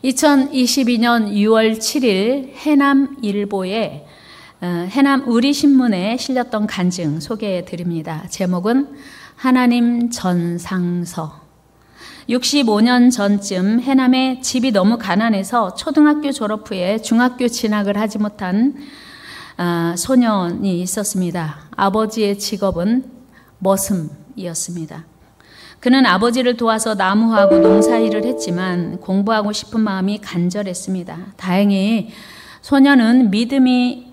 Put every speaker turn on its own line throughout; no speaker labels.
2022년 6월 7일 해남일보에 해남 우리신문에 실렸던 간증 소개해 드립니다. 제목은 하나님 전상서. 65년 전쯤 해남에 집이 너무 가난해서 초등학교 졸업 후에 중학교 진학을 하지 못한 소년이 있었습니다. 아버지의 직업은 머슴이었습니다. 그는 아버지를 도와서 나무하고 농사일을 했지만 공부하고 싶은 마음이 간절했습니다. 다행히 소년은 믿음이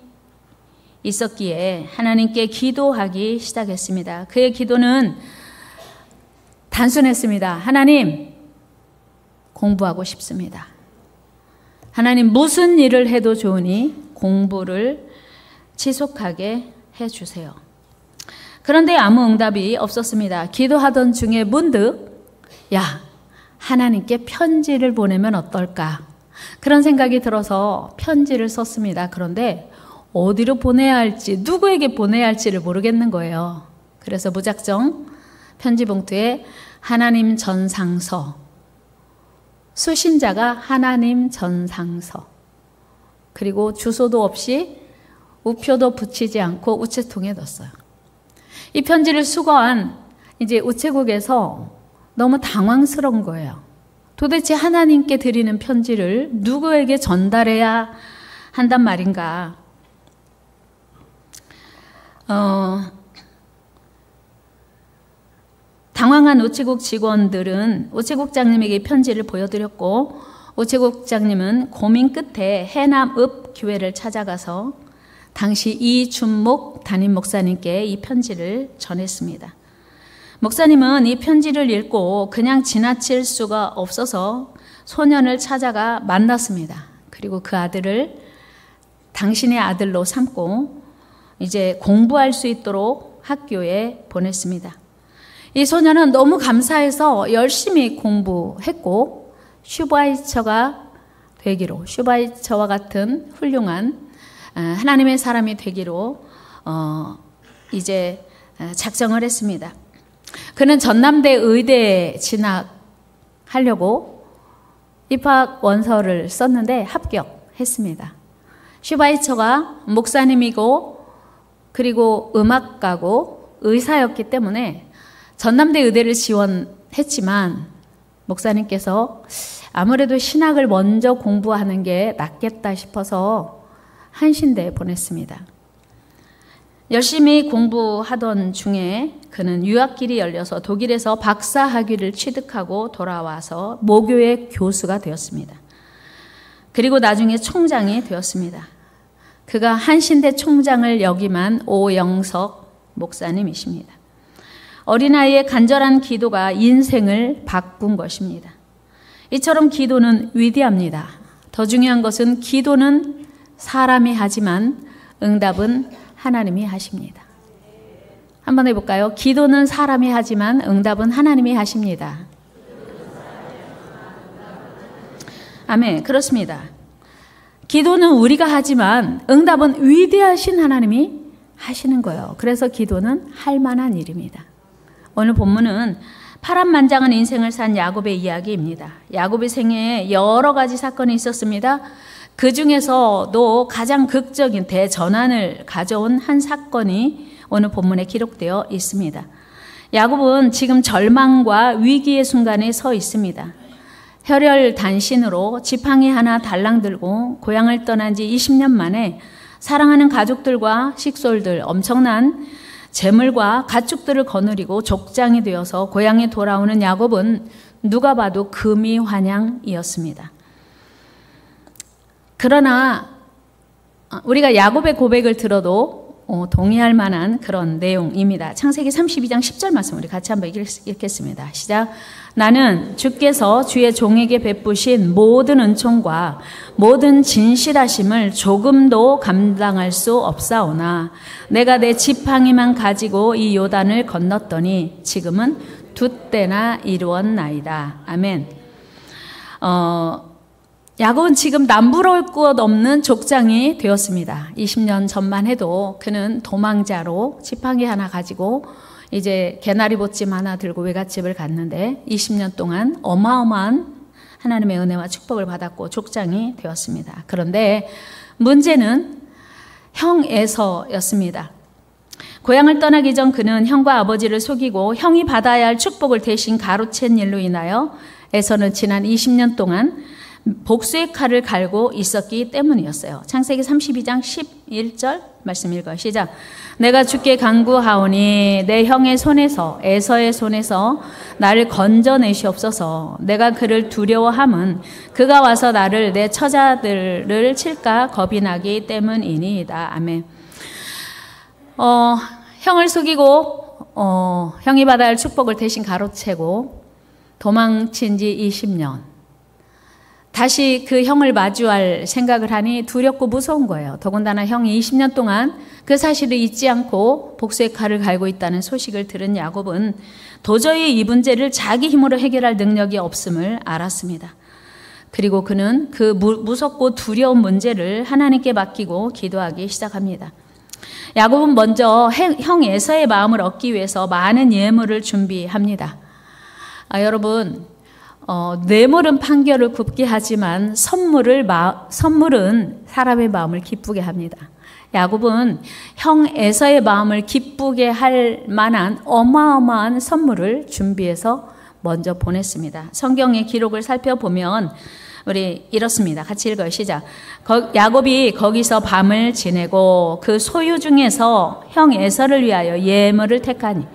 있었기에 하나님께 기도하기 시작했습니다. 그의 기도는 단순했습니다. 하나님, 공부하고 싶습니다. 하나님, 무슨 일을 해도 좋으니 공부를 지속하게 해주세요. 그런데 아무 응답이 없었습니다. 기도하던 중에 문득 하나님께 편지를 보내면 어떨까? 그런 생각이 들어서 편지를 썼습니다. 그런데 어디로 보내야 할지, 누구에게 보내야 할지를 모르겠는 거예요. 그래서 무작정 편지 봉투에 하나님 전상서, 수신자가 하나님 전상서, 그리고 주소도 없이 우표도 붙이지 않고 우체통에 넣었어요. 이 편지를 수거한 우체국에서 너무 당황스러운 거예요. 도대체 하나님께 드리는 편지를 누구에게 전달해야 한단 말인가? 당황한 우체국 직원들은 우체국장님에게 편지를 보여드렸고, 우체국장님은 고민 끝에 해남읍 교회를 찾아가서 당시 이준목 담임 목사님께 이 편지를 전했습니다. 목사님은 이 편지를 읽고 그냥 지나칠 수가 없어서 소년을 찾아가 만났습니다. 그리고 그 아들을 당신의 아들로 삼고 이제 공부할 수 있도록 학교에 보냈습니다. 이 소년은 너무 감사해서 열심히 공부했고 슈바이처와 같은 훌륭한 하나님의 사람이 되기로 이제 작정을 했습니다. 그는 전남대 의대에 진학하려고 입학 원서를 썼는데 합격했습니다. 슈바이처가 목사님이고 그리고 음악가고 의사였기 때문에 전남대 의대를 지원했지만 목사님께서 아무래도 신학을 먼저 공부하는 게 낫겠다 싶어서 한신대에 보냈습니다. 열심히 공부하던 중에 그는 유학길이 열려서 독일에서 박사학위를 취득하고 돌아와서 모교의 교수가 되었습니다. 그리고 나중에 총장이 되었습니다. 그가 한신대 총장을 역임한 오영석 목사님이십니다. 어린아이의 간절한 기도가 인생을 바꾼 것입니다. 이처럼 기도는 위대합니다. 더 중요한 것은 기도는 사람이 하지만 응답은 하나님이 하십니다. 한번 해볼까요? 기도는 사람이 하지만 응답은 하나님이 하십니다. 아멘. 그렇습니다. 기도는 우리가 하지만 응답은 위대하신 하나님이 하시는 거예요. 그래서 기도는 할 만한 일입니다. 오늘 본문은 파란만장한 인생을 산 야곱의 이야기입니다. 야곱의 생애에 여러 가지 사건이 있었습니다. 그 중에서도 가장 극적인 대전환을 가져온 한 사건이 오늘 본문에 기록되어 있습니다. 야곱은 지금 절망과 위기의 순간에 서 있습니다. 혈혈단신으로 지팡이 하나 달랑 들고 고향을 떠난 지 20년 만에 사랑하는 가족들과 식솔들, 엄청난 재물과 가축들을 거느리고 족장이 되어서 고향에 돌아오는 야곱은 누가 봐도 금이환영이었습니다. 그러나 우리가 야곱의 고백을 들어도 동의할 만한 그런 내용입니다. 창세기 32장 10절 말씀 우리 같이 한번 읽겠습니다. 시작. 나는 주께서 주의 종에게 베푸신 모든 은총과 모든 진실하심을 조금도 감당할 수 없사오나 내가 내 지팡이만 가지고 이 요단을 건넜더니 지금은 2때나 이루었나이다. 아멘. 야곱은 지금 남부러울 것 없는 족장이 되었습니다. 20년 전만 해도 그는 도망자로 지팡이 하나 가지고 이제 개나리 보찜 하나 들고 외갓집을 갔는데 20년 동안 어마어마한 하나님의 은혜와 축복을 받았고 족장이 되었습니다. 그런데 문제는 형 에서였습니다. 고향을 떠나기 전 그는 형과 아버지를 속이고 형이 받아야 할 축복을 대신 가로챈 일로 인하여 에서는 지난 20년 동안 복수의 칼을 갈고 있었기 때문이었어요. 창세기 32장 11절 말씀 읽어요. 시작. 내가 주께 간구하오니 내 형의 손에서 에서의 손에서 나를 건져내시옵소서. 내가 그를 두려워함은 그가 와서 나를 내 처자들을 칠까 겁이 나기 때문이니이다. 아멘. 형을 속이고 형이 받아야 할 축복을 대신 가로채고 도망친 지 20년. 다시 그 형을 마주할 생각을 하니 두렵고 무서운 거예요. 더군다나 형이 20년 동안 그 사실을 잊지 않고 복수의 칼을 갈고 있다는 소식을 들은 야곱은 도저히 이 문제를 자기 힘으로 해결할 능력이 없음을 알았습니다. 그리고 그는 그 무섭고 두려운 문제를 하나님께 맡기고 기도하기 시작합니다. 야곱은 먼저 형 에서의 마음을 얻기 위해서 많은 예물을 준비합니다. 여러분, 뇌물은 판결을 굽게 하지만 선물은 사람의 마음을 기쁘게 합니다. 야곱은 형 에서의 마음을 기쁘게 할 만한 어마어마한 선물을 준비해서 먼저 보냈습니다. 성경의 기록을 살펴보면 우리 이렇습니다. 같이 읽어요. 시작. 야곱이 거기서 밤을 지내고 그 소유 중에서 형 에서를 위하여 예물을 택하니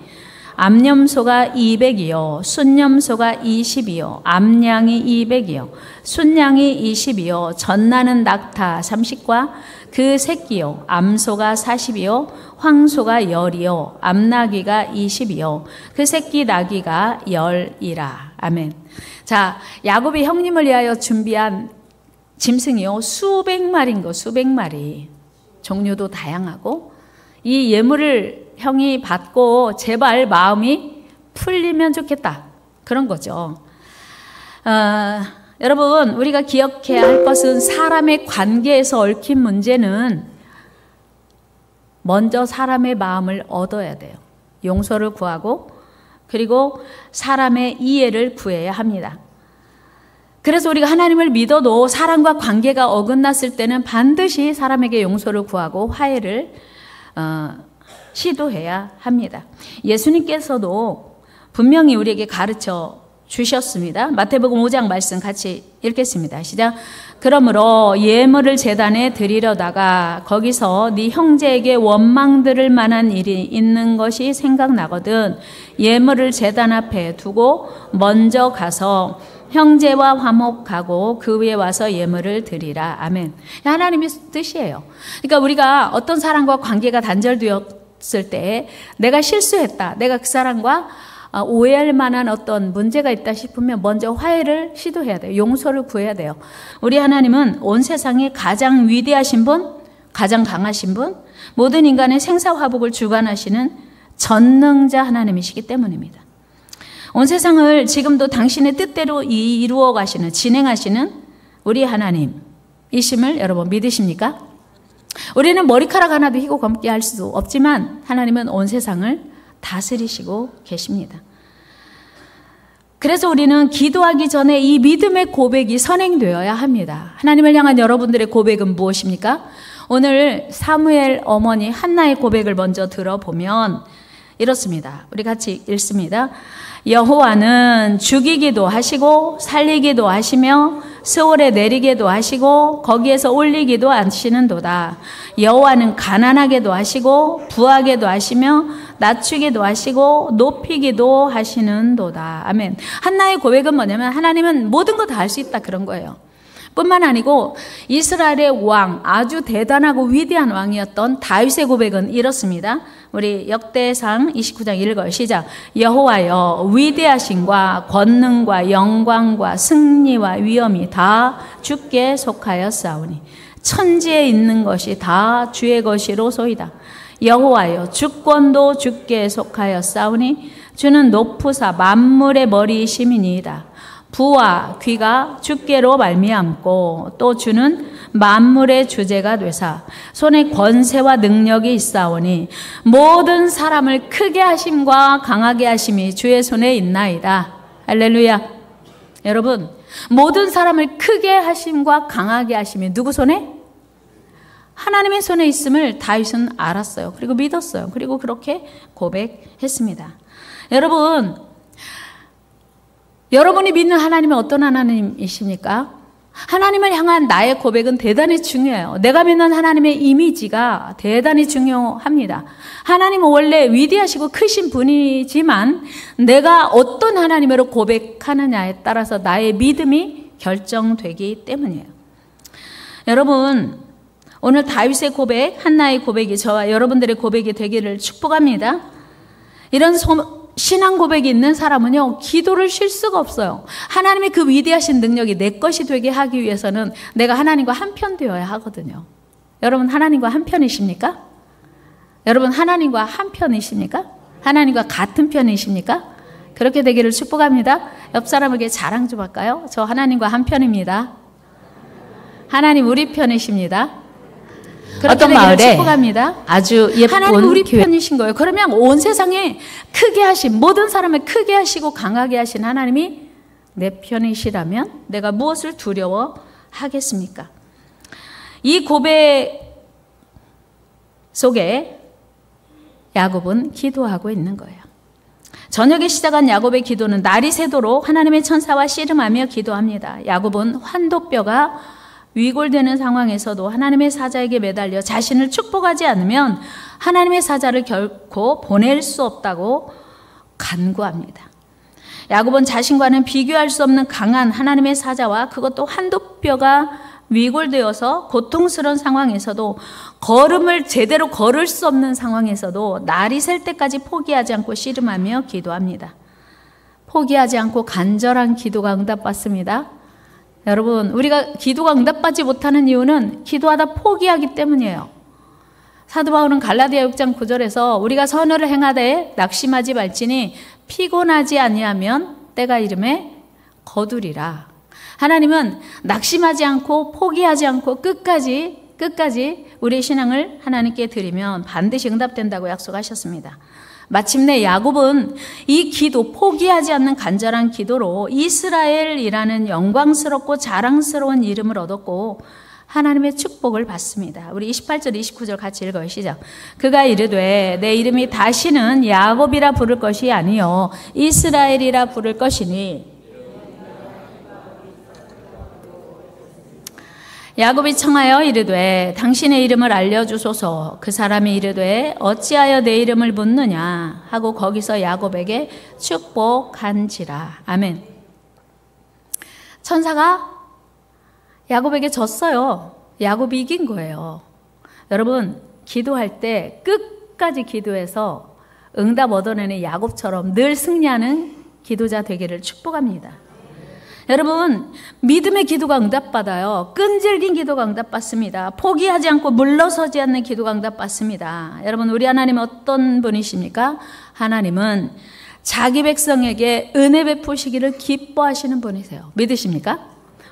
암염소가 200이요 순염소가 20이요 암양이 200이요 순양이 20이요 젖나는 낙타 30과 그 새끼요 암소가 40이요 황소가 10이요 암나귀가 20이요 그 새끼 나귀가 10이라. 아멘. 자, 야곱이 형님을 위하여 준비한 짐승이요 수백 마리인 거, 수백 마리. 종류도 다양하고 이 예물을 형이 받고 제발 마음이 풀리면 좋겠다. 그런 거죠. 여러분, 우리가 기억해야 할 것은 사람의 관계에서 얽힌 문제는 먼저 사람의 마음을 얻어야 돼요. 용서를 구하고 그리고 사람의 이해를 구해야 합니다. 그래서 우리가 하나님을 믿어도 사람과 관계가 어긋났을 때는 반드시 사람에게 용서를 구하고 화해를 시도해야 합니다. 예수님께서도 분명히 우리에게 가르쳐 주셨습니다. 마태복음 5장 말씀 같이 읽겠습니다. 시작. 그러므로 예물을 제단에 드리려다가 거기서 네 형제에게 원망 들을 만한 일이 있는 것이 생각나거든 예물을 제단 앞에 두고 먼저 가서 형제와 화목하고 그 위에 와서 예물을 드리라. 아멘. 하나님의 뜻이에요. 그러니까 우리가 어떤 사람과 관계가 단절되었을 때 내가 실수했다. 내가 그 사람과 오해할 만한 어떤 문제가 있다 싶으면 먼저 화해를 시도해야 돼요. 용서를 구해야 돼요. 우리 하나님은 온 세상에 가장 위대하신 분, 가장 강하신 분, 모든 인간의 생사화복을 주관하시는 전능자 하나님이시기 때문입니다. 온 세상을 지금도 당신의 뜻대로 이루어 가시는, 진행하시는 우리 하나님이심을 여러분 믿으십니까? 우리는 머리카락 하나도 휘고 검게 할 수 없지만 하나님은 온 세상을 다스리시고 계십니다. 그래서 우리는 기도하기 전에 이 믿음의 고백이 선행되어야 합니다. 하나님을 향한 여러분들의 고백은 무엇입니까? 오늘 사무엘 어머니 한나의 고백을 먼저 들어보면 이렇습니다. 우리 같이 읽습니다. 여호와는 죽이기도 하시고 살리기도 하시며 스올에 내리기도 하시고 거기에서 올리기도 하시는도다. 여호와는 가난하게도 하시고 부하게도 하시며 낮추기도 하시고 높이기도 하시는도다. 아멘. 한나의 고백은 뭐냐면 하나님은 모든 거 다 할 수 있다 그런 거예요. 뿐만 아니고 이스라엘의 왕, 아주 대단하고 위대한 왕이었던 다윗의 고백은 이렇습니다. 우리 역대상 29장 읽어요. 시작. 여호와여 위대하심과 권능과 영광과 승리와 위엄이 다 주께 속하였사오니 천지에 있는 것이 다 주의 것이로소이다. 여호와여 주권도 주께 속하였사오니 주는 높으사 만물의 머리이심이니이다. 부와 귀가 주께로 말미암고 또 주는 만물의 주제가 되사 손에 권세와 능력이 있사오니 모든 사람을 크게 하심과 강하게 하심이 주의 손에 있나이다. 할렐루야. 여러분, 모든 사람을 크게 하심과 강하게 하심이 누구 손에? 하나님의 손에 있음을 다윗은 알았어요. 그리고 믿었어요. 그리고 그렇게 고백했습니다. 여러분이 믿는 하나님은 어떤 하나님이십니까? 하나님을 향한 나의 고백은 대단히 중요해요. 내가 믿는 하나님의 이미지가 대단히 중요합니다. 하나님은 원래 위대하시고 크신 분이지만 내가 어떤 하나님으로 고백하느냐에 따라서 나의 믿음이 결정되기 때문이에요. 여러분, 오늘 다윗의 고백, 한나의 고백이 저와 여러분들의 고백이 되기를 축복합니다. 이런 신앙 고백이 있는 사람은요, 기도를 쉴 수가 없어요. 하나님의 그 위대하신 능력이 내 것이 되게 하기 위해서는 내가 하나님과 한편 되어야 하거든요. 여러분, 하나님과 한편이십니까? 여러분, 하나님과 한편이십니까? 하나님과 같은 편이십니까? 그렇게 되기를 축복합니다. 옆 사람에게 자랑 좀 할까요? 저 하나님과 한편입니다. 하나님 우리 편이십니다. 어떤 마을에 축복합니다. 아주 예쁜 하나님 우리 편이신 거예요. 그러면 온 세상에 크게 하신, 모든 사람을 크게 하시고 강하게 하신 하나님이 내 편이시라면 내가 무엇을 두려워하겠습니까? 이 고백 속에 야곱은 기도하고 있는 거예요. 저녁에 시작한 야곱의 기도는 날이 새도록 하나님의 천사와 씨름하며 기도합니다. 야곱은 환도뼈가 위골되는 상황에서도 하나님의 사자에게 매달려 자신을 축복하지 않으면 하나님의 사자를 결코 보낼 수 없다고 간구합니다. 야곱은 자신과는 비교할 수 없는 강한 하나님의 사자와 그것도 환도뼈가 위골되어서 고통스러운 상황에서도 걸음을 제대로 걸을 수 없는 상황에서도 날이 셀 때까지 포기하지 않고 씨름하며 기도합니다. 포기하지 않고 간절한 기도가 응답받습니다. 여러분, 우리가 기도가 응답받지 못하는 이유는 기도하다 포기하기 때문이에요. 사도 바울은 갈라디아 6장 9절에서 우리가 선을 행하되 낙심하지 말지니 피곤하지 아니하면 때가 이름에 거두리라. 하나님은 낙심하지 않고 포기하지 않고 끝까지 우리의 신앙을 하나님께 드리면 반드시 응답된다고 약속하셨습니다. 마침내 야곱은 이 기도, 포기하지 않는 간절한 기도로 이스라엘이라는 영광스럽고 자랑스러운 이름을 얻었고 하나님의 축복을 받습니다. 우리 28절 29절 같이 읽어요. 시작. 그가 이르되 내 이름이 다시는 야곱이라 부를 것이 아니요 이스라엘이라 부를 것이니 야곱이 청하여 이르되 당신의 이름을 알려주소서. 그 사람이 이르되 어찌하여 내 이름을 묻느냐 하고 거기서 야곱에게 축복한지라. 아멘. 천사가 야곱에게 졌어요. 야곱이 이긴 거예요. 여러분, 기도할 때 끝까지 기도해서 응답 얻어내는 야곱처럼 늘 승리하는 기도자 되기를 축복합니다. 여러분, 믿음의 기도가 응답받아요. 끈질긴 기도가 응답받습니다. 포기하지 않고 물러서지 않는 기도가 응답받습니다. 여러분, 우리 하나님은 어떤 분이십니까? 하나님은 자기 백성에게 은혜 베푸시기를 기뻐하시는 분이세요. 믿으십니까?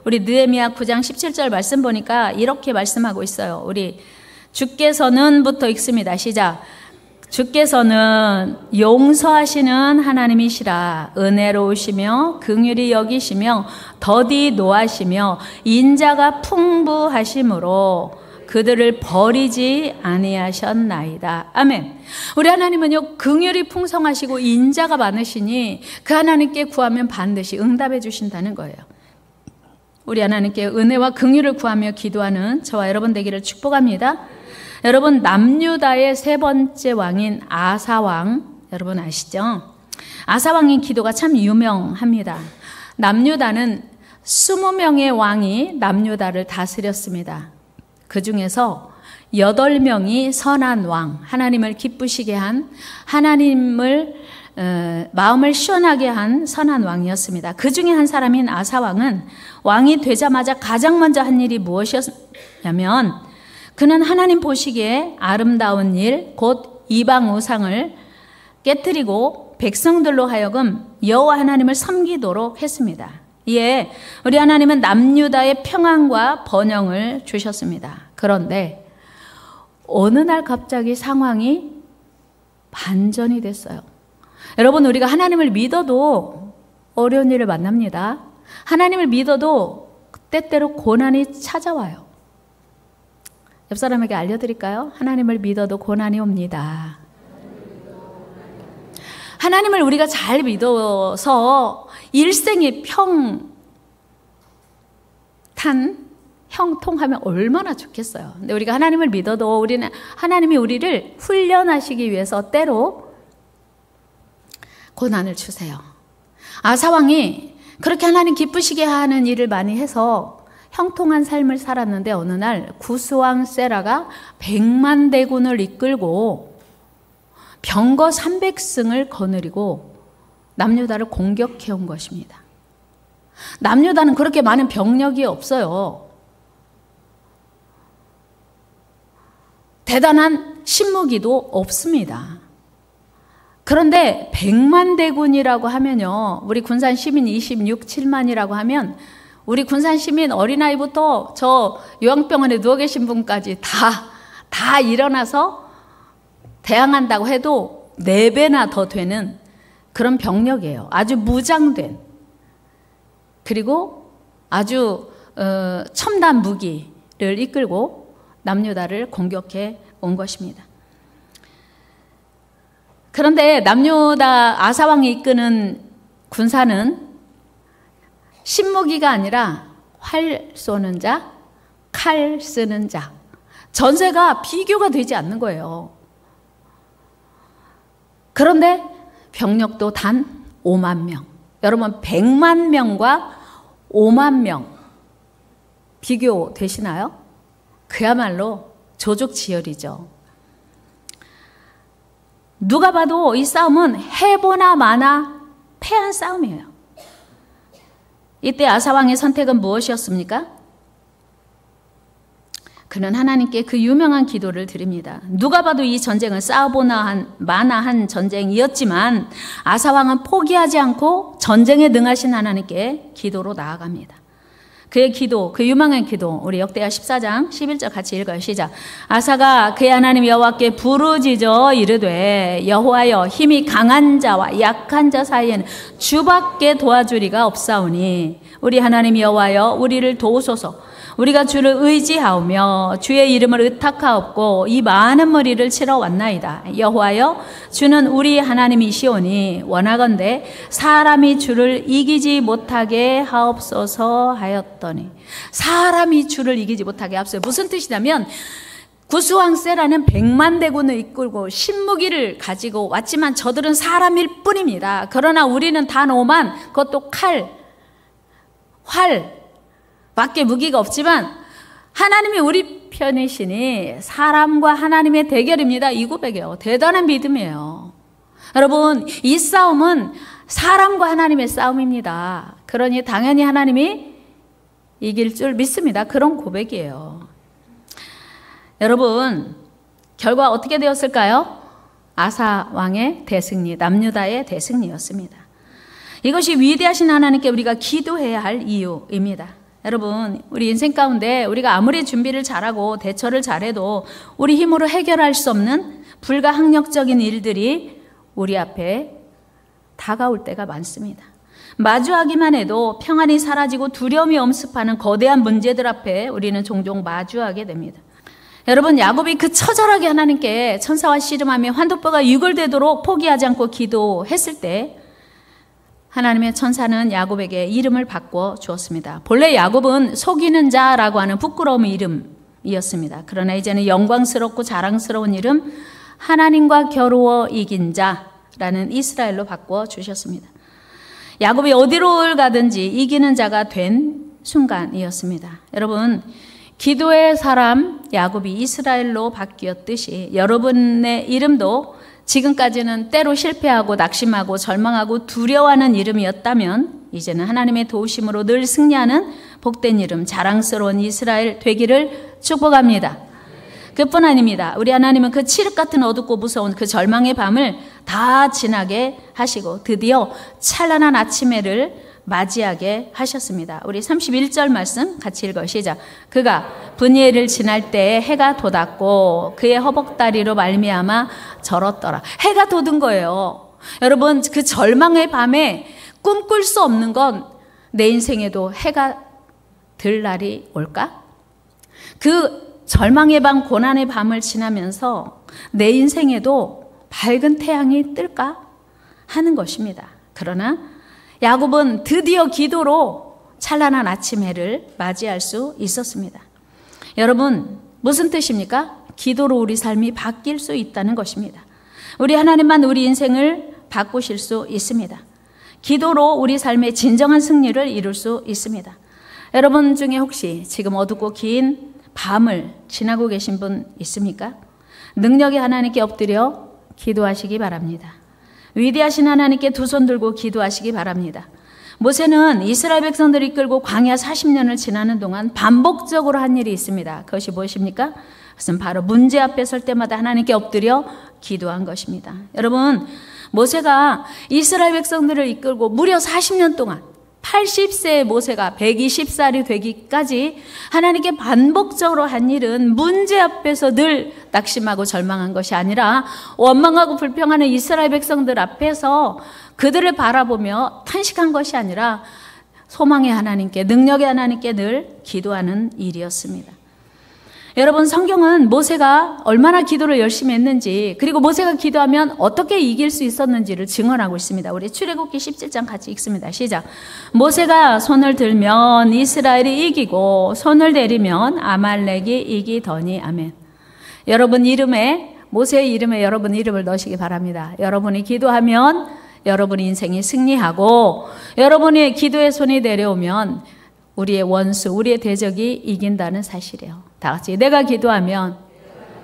우리 느헤미야 9장 17절 말씀 보니까 이렇게 말씀하고 있어요. 우리 주께서는부터 읽습니다. 시작. 주께서는 용서하시는 하나님이시라. 은혜로우시며 긍휼히 여기시며 더디 노하시며 인자가 풍부하심으로 그들을 버리지 아니하셨나이다. 아멘. 우리 하나님은요, 긍휼이 풍성하시고 인자가 많으시니 그 하나님께 구하면 반드시 응답해 주신다는 거예요. 우리 하나님께 은혜와 긍휼을 구하며 기도하는 저와 여러분 되기를 축복합니다. 여러분, 남유다의 세 번째 왕인 아사왕, 여러분 아시죠? 아사왕의 기도가 참 유명합니다. 남유다는 20명의 왕이 남유다를 다스렸습니다. 그 중에서 8명이 선한 왕, 하나님을 기쁘시게 한, 하나님을 마음을 시원하게 한 선한 왕이었습니다. 그 중에 한 사람인 아사왕은 왕이 되자마자 가장 먼저 한 일이 무엇이었냐면 그는 하나님 보시기에 아름다운 일, 곧 이방 우상을 깨뜨리고 백성들로 하여금 여호와 하나님을 섬기도록 했습니다. 이에 우리 하나님은 남유다의 평안과 번영을 주셨습니다. 그런데 어느 날 갑자기 상황이 반전이 됐어요. 여러분, 우리가 하나님을 믿어도 어려운 일을 만납니다. 하나님을 믿어도 때때로 고난이 찾아와요. 옆 사람에게 알려드릴까요? 하나님을 믿어도 고난이 옵니다. 하나님을 우리가 잘 믿어서 일생이 형통하면 얼마나 좋겠어요. 근데 우리가 하나님을 믿어도 하나님이 우리를 훈련하시기 위해서 때로 고난을 주세요. 아사왕이 그렇게 하나님 기쁘시게 하는 일을 많이 해서 형통한 삶을 살았는데 어느 날 구스왕 세라가 100만 대군을 이끌고 병거 300승을 거느리고 남유다를 공격해 온 것입니다. 남유다는 그렇게 많은 병력이 없어요. 대단한 신무기도 없습니다. 그런데 100만 대군이라고 하면요, 우리 군산 시민 26~7만이라고 하면 우리 군산 시민 어린아이부터 저 요양병원에 누워 계신 분까지 다 일어나서 대항한다고 해도 4배나 더 되는 그런 병력이에요. 아주 무장된, 그리고 아주 첨단 무기를 이끌고 남유다를 공격해 온 것입니다. 그런데 남유다 아사왕이 이끄는 군사는 신무기가 아니라 활 쏘는 자, 칼 쓰는 자, 전세가 비교가 되지 않는 거예요. 그런데 병력도 단 5만 명. 여러분 100만 명과 5만 명 비교되시나요? 그야말로 조족지혈이죠. 누가 봐도 이 싸움은 해보나 마나 패한 싸움이에요. 이때 아사왕의 선택은 무엇이었습니까? 그는 하나님께 그 유명한 기도를 드립니다. 누가 봐도 이 전쟁은 싸워보나 마나 한 전쟁이었지만 아사왕은 포기하지 않고 전쟁에 능하신 하나님께 기도로 나아갑니다. 그의 기도, 그 유명한 기도, 우리 역대하 14장 11절 같이 읽어요. 시작. 아사가 그의 하나님 여호와께 부르짖어 이르되 여호와여, 힘이 강한 자와 약한 자 사이에는 주밖에 도와주리가 없사오니 우리 하나님 여호와여, 우리를 도우소서. 우리가 주를 의지하오며 주의 이름을 의탁하옵고 이 많은 머리를 치러 왔나이다. 여호와여, 주는 우리 하나님이시오니 원하건대 사람이 주를 이기지 못하게 하옵소서 하였더니, 사람이 주를 이기지 못하게 하옵소서. 무슨 뜻이냐면 구스왕 세라는 100만 대군을 이끌고 신무기를 가지고 왔지만 저들은 사람일 뿐입니다. 그러나 우리는 단 5만, 그것도 칼, 활 밖에 무기가 없지만 하나님이 우리 편이시니 사람과 하나님의 대결입니다. 이 고백이에요. 대단한 믿음이에요. 여러분, 이 싸움은 사람과 하나님의 싸움입니다. 그러니 당연히 하나님이 이길 줄 믿습니다. 그런 고백이에요. 여러분, 결과 어떻게 되었을까요? 아사 왕의 대승리, 남유다의 대승리였습니다. 이것이 위대하신 하나님께 우리가 기도해야 할 이유입니다. 여러분, 우리 인생 가운데 우리가 아무리 준비를 잘하고 대처를 잘해도 우리 힘으로 해결할 수 없는 불가항력적인 일들이 우리 앞에 다가올 때가 많습니다. 마주하기만 해도 평안이 사라지고 두려움이 엄습하는 거대한 문제들 앞에 우리는 종종 마주하게 됩니다. 여러분, 야곱이 그 처절하게 하나님께 천사와 씨름하며 환도뼈가 유골되도록 포기하지 않고 기도했을 때 하나님의 천사는 야곱에게 이름을 바꿔 주었습니다. 본래 야곱은 속이는 자라고 하는 부끄러움의 이름이었습니다. 그러나 이제는 영광스럽고 자랑스러운 이름, 하나님과 겨루어 이긴 자라는 이스라엘로 바꿔 주셨습니다. 야곱이 어디로 가든지 이기는 자가 된 순간이었습니다. 여러분, 기도의 사람 야곱이 이스라엘로 바뀌었듯이 여러분의 이름도 지금까지는 때로 실패하고 낙심하고 절망하고 두려워하는 이름이었다면 이제는 하나님의 도우심으로 늘 승리하는 복된 이름, 자랑스러운 이스라엘 되기를 축복합니다. 그뿐 아닙니다. 우리 하나님은 그 칠흑 같은 어둡고 무서운 그 절망의 밤을 다 지나게 하시고 드디어 찬란한 아침해를 맞이하게 하셨습니다. 우리 31절 말씀 같이 읽어 시작. 그가 분이엘을 지날 때에 해가 돋았고 그의 허벅다리로 말미암아 절었더라. 해가 돋은 거예요. 여러분, 그 절망의 밤에 꿈꿀 수 없는 건 내 인생에도 해가 들 날이 올까? 그 절망의 밤, 고난의 밤을 지나면서 내 인생에도 밝은 태양이 뜰까 하는 것입니다. 그러나 야곱은 드디어 기도로 찬란한 아침 해를 맞이할 수 있었습니다. 여러분, 무슨 뜻입니까? 기도로 우리 삶이 바뀔 수 있다는 것입니다. 우리 하나님만 우리 인생을 바꾸실 수 있습니다. 기도로 우리 삶의 진정한 승리를 이룰 수 있습니다. 여러분 중에 혹시 지금 어둡고 긴 밤을 지나고 계신 분 있습니까? 능력의 하나님께 엎드려 기도하시기 바랍니다. 위대하신 하나님께 두 손 들고 기도하시기 바랍니다. 모세는 이스라엘 백성들을 이끌고 광야 40년을 지나는 동안 반복적으로 한 일이 있습니다. 그것이 무엇입니까? 그것은 바로 문제 앞에 설 때마다 하나님께 엎드려 기도한 것입니다. 여러분, 모세가 이스라엘 백성들을 이끌고 무려 40년 동안 80세의 모세가 120살이 되기까지 하나님께 반복적으로 한 일은 문제 앞에서 늘 낙심하고 절망한 것이 아니라 원망하고 불평하는 이스라엘 백성들 앞에서 그들을 바라보며 탄식한 것이 아니라 소망의 하나님께, 능력의 하나님께 늘 기도하는 일이었습니다. 여러분, 성경은 모세가 얼마나 기도를 열심히 했는지, 그리고 모세가 기도하면 어떻게 이길 수 있었는지를 증언하고 있습니다. 우리 출애굽기 17장 같이 읽습니다. 시작. 모세가 손을 들면 이스라엘이 이기고 손을 내리면 아말렉이 이기더니. 아멘. 여러분 이름에, 모세의 이름에 여러분 이름을 넣으시기 바랍니다. 여러분이 기도하면 여러분의 인생이 승리하고, 여러분의 기도의 손이 내려오면 우리의 원수, 우리의 대적이 이긴다는 사실이에요. 다 같이, 내가 기도하면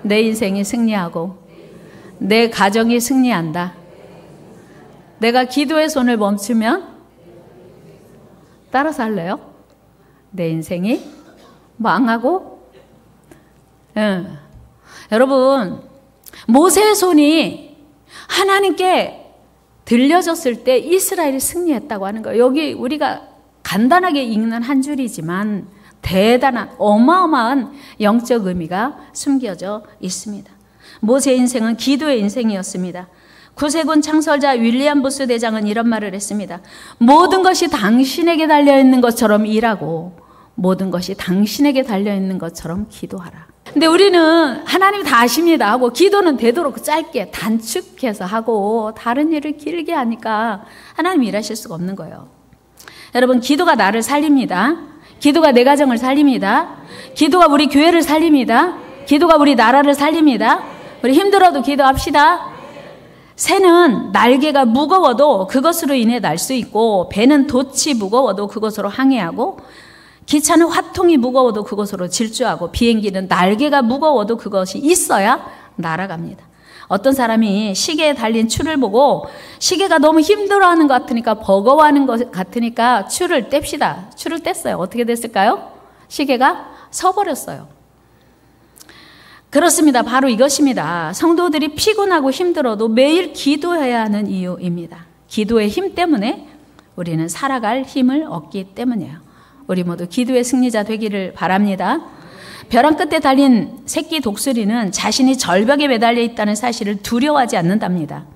내 인생이 승리하고 내 가정이 승리한다. 내가 기도의 손을 멈추면, 따라서 할래요? 내 인생이 망하고. 여러분, 모세의 손이 하나님께 들려졌을 때 이스라엘이 승리했다고 하는 거예요. 여기 우리가 간단하게 읽는 한 줄이지만 대단한 어마어마한 영적 의미가 숨겨져 있습니다. 모세의 인생은 기도의 인생이었습니다. 구세군 창설자 윌리엄 부스 대장은 이런 말을 했습니다. 모든 것이 당신에게 달려있는 것처럼 일하고 모든 것이 당신에게 달려있는 것처럼 기도하라. 근데 우리는 하나님 다 아십니다 하고 기도는 되도록 짧게 단축해서 하고 다른 일을 길게 하니까 하나님 일하실 수가 없는 거예요. 여러분, 기도가 나를 살립니다. 기도가 내 가정을 살립니다. 기도가 우리 교회를 살립니다. 기도가 우리 나라를 살립니다. 우리 힘들어도 기도합시다. 새는 날개가 무거워도 그것으로 인해 날 수 있고, 배는 돛이 무거워도 그것으로 항해하고, 기차는 화통이 무거워도 그것으로 질주하고, 비행기는 날개가 무거워도 그것이 있어야 날아갑니다. 어떤 사람이 시계에 달린 추를 보고 시계가 너무 힘들어하는 것 같으니까, 버거워하는 것 같으니까 추를 뗍시다. 추를 뗐어요. 어떻게 됐을까요? 시계가 서버렸어요. 그렇습니다. 바로 이것입니다. 성도들이 피곤하고 힘들어도 매일 기도해야 하는 이유입니다. 기도의 힘 때문에 우리는 살아갈 힘을 얻기 때문이에요. 우리 모두 기도의 승리자 되기를 바랍니다. 벼랑 끝에 달린 새끼 독수리는 자신이 절벽에 매달려 있다는 사실을 두려워하지 않는답니다.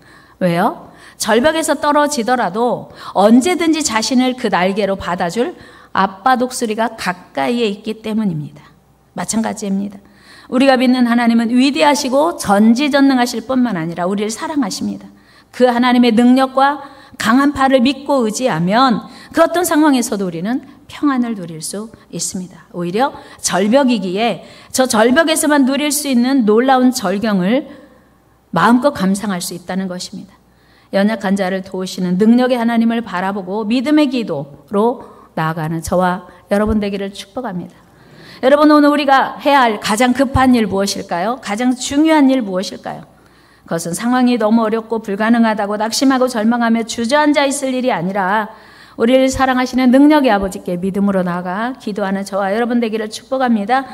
왜요? 절벽에서 떨어지더라도 언제든지 자신을 그 날개로 받아줄 아빠 독수리가 가까이에 있기 때문입니다. 마찬가지입니다. 우리가 믿는 하나님은 위대하시고 전지전능하실 뿐만 아니라 우리를 사랑하십니다. 그 하나님의 능력과 강한 팔을 믿고 의지하면 그 어떤 상황에서도 우리는 평안을 누릴 수 있습니다. 오히려 절벽이기에 저 절벽에서만 누릴 수 있는 놀라운 절경을 마음껏 감상할 수 있다는 것입니다. 연약한 자를 도우시는 능력의 하나님을 바라보고 믿음의 기도로 나아가는 저와 여러분 되기를 축복합니다. 여러분, 오늘 우리가 해야 할 가장 급한 일 무엇일까요? 가장 중요한 일 무엇일까요? 그것은 상황이 너무 어렵고 불가능하다고 낙심하고 절망하며 주저앉아 있을 일이 아니라 우리를 사랑하시는 능력의 아버지께 믿음으로 나아가 기도하는 저와 여러분 되기를 축복합니다.